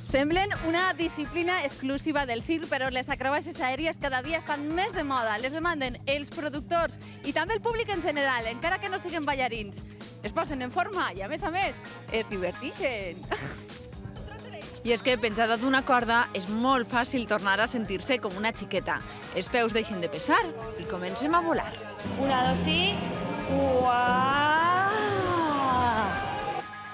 Semblen una disciplina exclusiva del circ, però les acrobàcies aèries cada dia estan més de moda. Les demanden els productors i també el públic en general, encara que no siguin ballarins. Es posen en forma i, a més, es divertixen. I és que, penjada d'una corda, és molt fàcil tornar a sentir-se com una xiqueta. Els peus deixen de pesar i comencem a volar. Una, dos i... Uau!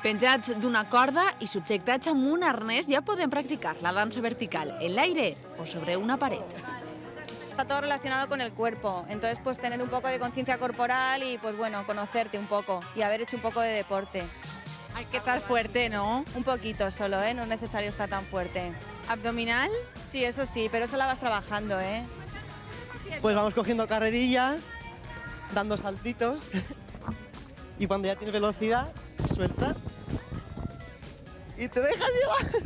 Penjats d'una corda i subjectats amb un arnès ja podem practicar la dansa vertical en l'aire o sobre una pared. Está todo relacionado con el cuerpo, entonces pues tener un poco de conciencia corporal y pues bueno, conocerte un poco y haber hecho un poco de deporte. Hay que estar fuerte, ¿no? Un poquito solo, no es necesario estar tan fuerte. ¿Abdominal? Sí, eso sí, pero eso la vas trabajando, Pues vamos cogiendo carrerillas, dando saltitos y cuando ya tienes velocidad, sueltas y te dejas llevar.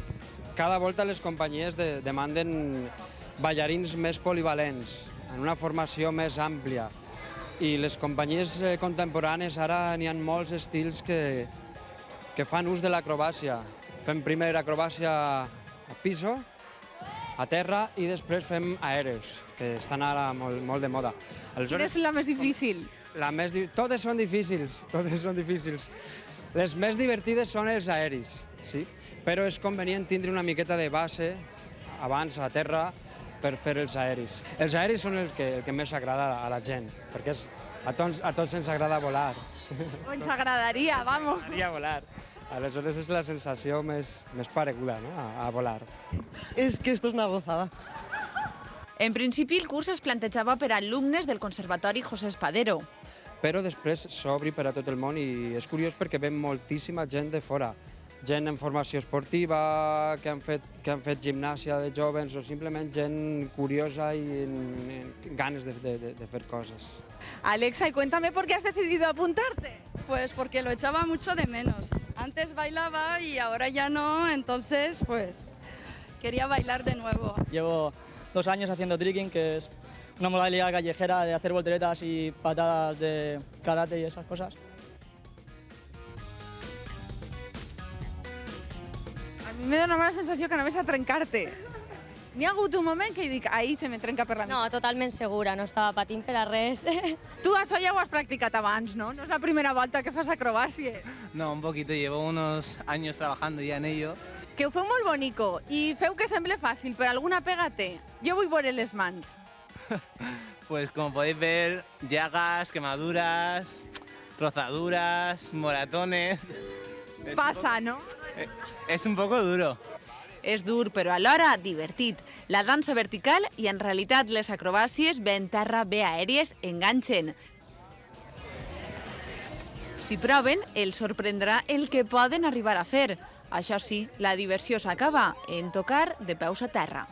Cada volta les companyies demanden ballarins més polivalents, en una formació més àmplia. I les companyies contemporànies ara n'hi ha molts estils que fan ús de l'acrobàcia. Fem primer acrobàcia a piso, a terra, i després fem aèreos, que estan ara molt de moda. Quina és la més difícil? Totes són difícils, totes són difícils. Les més divertides són els aeris, sí? Però és convenient tindre una miqueta de base abans a terra per fer els aeris. Els aeris són el que més agrada a la gent, perquè a tots ens agrada volar. O ens agradaria, vamos. Ens agradaria volar. Aleshores és la sensació més pareguda, no?, a volar. Es que esto es una gozada. En principi, el curs es plantejava per a alumnes del Conservatori José Espadero. Però després s'obri per a tot el món i és curiós perquè ve moltíssima gent de fora. Gent en formació esportiva, que han fet gimnàsia de jóvenes o simplement gent curiosa i amb ganes de fer coses. Alexa, y cuéntame por qué has decidido apuntarte. Pues porque lo echaba mucho de menos. Antes bailaba y ahora ya no, entonces pues quería bailar de nuevo. Llevo 2 años haciendo tricking, que es una modalidad callejera de hacer volteretas y patadas de karate y esas cosas. A mi me dona la sensació que anaves a trencar-te. N'hi ha hagut un moment que dic, ahir se me trenca per la No, totalment segura, no estava patint per a res. Tu això ja ho has practicat abans, ¿no? No és la primera volta que fas acrobàcies. No, un poquito, llevo unos años trabajando ya en ello. Que ho feu molt bonico i feu que sembla fàcil, però alguna pega té. Jo vull veure les mans. Pues como podéis ver, llagas, quemaduras, rozaduras, moratones. Passa, no? Es un poco duro. És dur, però alhora divertit. La dansa vertical i, en realitat, les acrobàcies, bé en terra, bé aèries, enganxen. Si proven, els sorprendrà el que poden arribar a fer. Això sí, la diversió s'acaba en tocar de peus a terra.